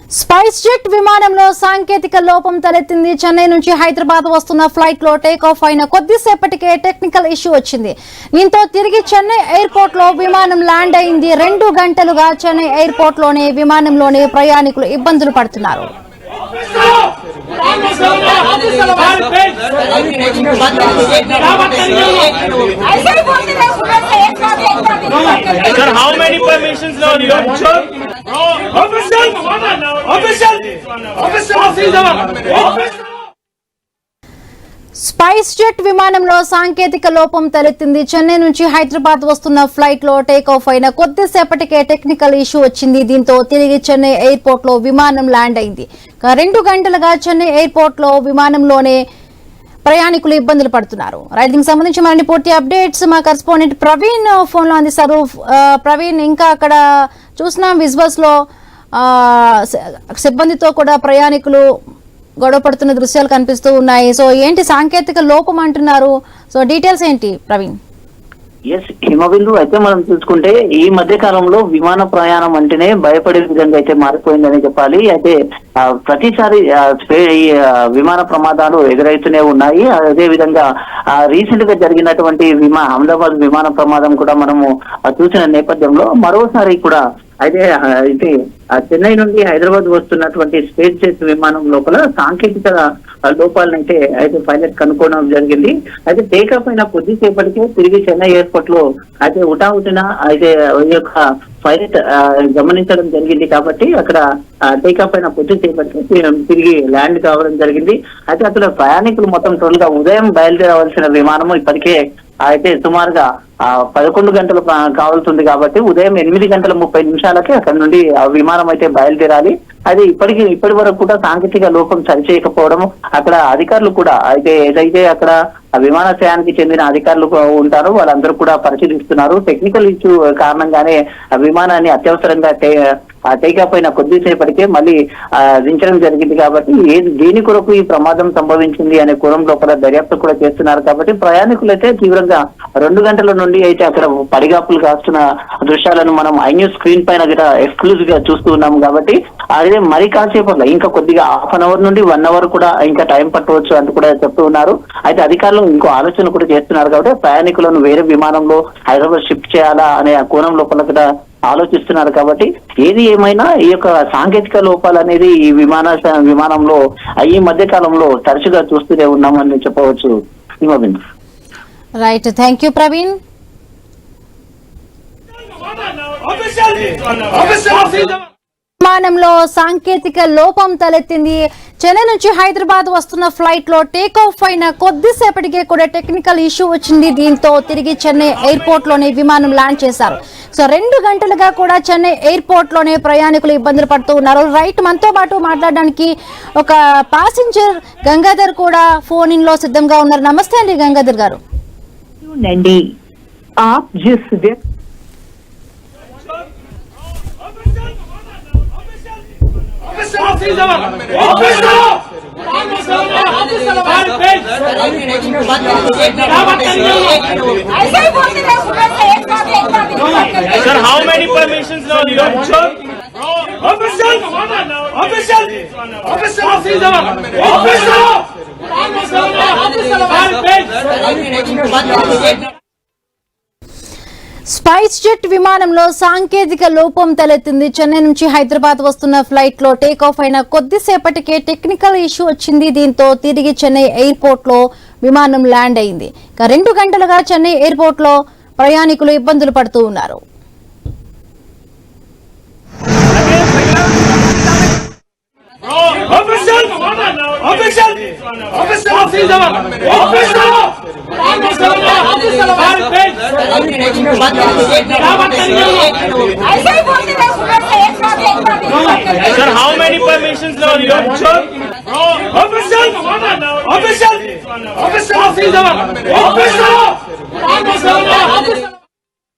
Spice jet విమానంలో సాంకేతిక లోపం తలెత్తింది. చెన్నై నుంచి హైదరాబాద్ వస్తున్న ఫ్లైట్ లో టేక్ ఆఫ్ అయిన కొద్దిసేపటికే టెక్నికల్ ఇష్యూ వచ్చింది. దీంతో తిరిగి చెన్నై ఎయిర్పోర్ట్ లో విమానం ల్యాండ్ అయింది. 2 గంటలుగా చెన్నై ఎయిర్పోర్ట్ లోనే విమానంలోనే ప్రయాణికులు ఇబ్బందులు పడుతున్నారు. Sir, how many permissions are you? Spice jet విమానంలో సాంకేతిక లోపం తలెత్తింది. చెన్నై నుంచి హైదరాబాద్ వస్తున్న ఫ్లైట్ లో టేక్ ఆఫ్ అయిన కొద్దిసేపటికే టెక్నికల్ ఇష్యూ వచ్చింది. దీంతో తిరిగి చెన్నై ఎయిర్పోర్ట్ లో విమానం ల్యాండ్ అయింది. 2 గంటలుగా చెన్నై ఎయిర్పోర్ట్ లో విమానంలోనే ప్రయాణికులు ఇబ్బందులు పడుతున్నారు. దీనికి సంబంధించి మరిన్ని పూర్తి అప్డేట్స్ మా కరెస్పాండెంట్ ప్రవీణ్ ఫోన్ లో అందిస్తారు. ప్రవీణ్, ఇంకా అక్కడ చూసిన విజువల్స్ లో సిబ్బందితో కూడా ప్రయాణికులు గొడవ పడుతున్న దృశ్యాలు కనిపిస్తూ ఉన్నాయి. సో ఏంటి సాంకేతిక లోపం అంటున్నారు? సో డీటెయిల్స్ ఏంటి ప్రవీణ్? ఎస్ హిమబిందు, అయితే మనం చూసుకుంటే ఈ మధ్య కాలంలో విమాన ప్రయాణం అంటేనే భయపడే విధంగా అయితే మారిపోయిందని చెప్పాలి. అయితే ప్రతిసారి విమాన ప్రమాదాలు ఎదురైతూనే ఉన్నాయి. అదే విధంగా రీసెంట్ గా జరిగినటువంటి అహ్మదాబాద్ విమాన ప్రమాదం కూడా మనము చూసిన నేపథ్యంలో మరోసారి కూడా అయితే చెన్నై నుండి హైదరాబాద్ వస్తున్నటువంటి స్పేస్ జెట్ విమానం లోపల సాంకేతిక లోపాలను అయితే పైలట్ కనుక్కోవడం జరిగింది. అయితే టేకాఫ్ అయిన కొద్దిసేపటికే తిరిగి చెన్నై ఎయిర్పోర్ట్ లో అయితే ఉటావుటిన అయితే ఈ యొక్క పైలట్ గమనించడం జరిగింది. కాబట్టి అక్కడ టేకాఫ్ అయిన కొద్దిసేపటికి తిరిగి ల్యాండ్ కావడం జరిగింది. అయితే అక్కడ ప్రయాణికులు మొత్తం టోటల్ గా ఉదయం బయలుదేరవలసిన విమానము ఇప్పటికే అయితే సుమారుగా 11 గంటలు కావాల్సింది. కాబట్టి ఉదయం 8:30 అక్కడ నుండి ఆ విమానం అయితే బయలుదేరాలి. అయితే ఇప్పటి వరకు కూడా సాంకేతిక లోపం సరిచేయకపోవడం, అక్కడ అధికారులు కూడా అయితే ఏదైతే అక్కడ విమానాశ్రయానికి చెందిన అధికారులు ఉంటారో వాళ్ళందరూ కూడా పరిశీలిస్తున్నారు. టెక్నికల్ ఇష్యూ కారణంగానే ఆ విమానాన్ని అత్యవసరంగా టేకాఫ్ అయిన కొద్దిసేపటికే మళ్ళీ దించడం జరిగింది. కాబట్టి దేని కొరకు ఈ ప్రమాదం సంభవించింది అనే కోణం లోపల దర్యాప్తు కూడా చేస్తున్నారు. కాబట్టి ప్రయాణికులైతే తీవ్రంగా 2 గంటల నుండి అయితే అక్కడ పడిగాపులు కాస్తున్న దృశ్యాలను మనం ఐన్యూస్ స్క్రీన్ పైన కూడా ఎక్స్క్లూజివ్ గా చూస్తూ ఉన్నాం. కాబట్టి అదే మరి కాసేపట్లో ఇంకా కొద్దిగా ½ అవర్ నుండి 1 అవర్ కూడా ఇంకా టైం పట్టవచ్చు అంటూ కూడా చెప్తూ ఉన్నారు. అయితే అధికారులు ఇంకో ఆలోచన కూడా చేస్తున్నారు. కాబట్టి ప్రయాణికులను వేరే విమానంలో హైదరాబాద్ షిఫ్ట్ చేయాలా అనే కోణం లోపల కూడా ఆలోచిస్తున్నారు. కాబట్టి ఏది ఏమైనా ఈ యొక్క సాంకేతిక లోపాలు అనేది ఈ విమానంలో ఈ మధ్య కాలంలో తరచుగా చూస్తూనే ఉన్నామని చెప్పవచ్చు. Right, thank you Praveen. విమానంలో సాంకేతిక లోపం తలెత్తింది. చెన్నై నుంచి హైదరాబాద్ వస్తున్న ఫ్లైట్ లో టేక్ ఆఫ్ అయిన కొద్దిసేపటికే కూడా టెక్నికల్ ఇష్యూ వచ్చింది. దీంతో తిరిగి చెన్నై ఎయిర్పోర్ట్ లోనే విమానం ల్యాండ్ చేశారు. సో 2 గంటలుగా కూడా చెన్నై ఎయిర్పోర్ట్ లోనే ప్రయాణికులు ఇబ్బందులు పడుతూ ఉన్నారు. రైట్, మనతో పాటు మాట్లాడడానికి ఒక ప్యాసింజర్ గంగాధర్ కూడా ఫోన్ ఇన్ లో సిద్ధంగా ఉన్నారు. నమస్తే అండి గంగాధర్ గారు. Sir, how many permissions are you? Spice jet విమానంలో సాంకేతిక లోపం తలెత్తింది. చెన్నై నుంచి హైదరాబాద్ వస్తున్న ఫ్లైట్ లో టేక్ ఆఫ్ అయిన కొద్దిసేపటికే టెక్నికల్ ఇష్యూ వచ్చింది. దీంతో తిరిగి చెన్నై ఎయిర్పోర్ట్ లో విమానం ల్యాండ్ అయింది. 2 గంటలుగా చెన్నై ఎయిర్పోర్ట్ లో ప్రయాణికులు ఇబ్బందులు పడుతూ ఉన్నారు. Sir, how many permissions are you? Official!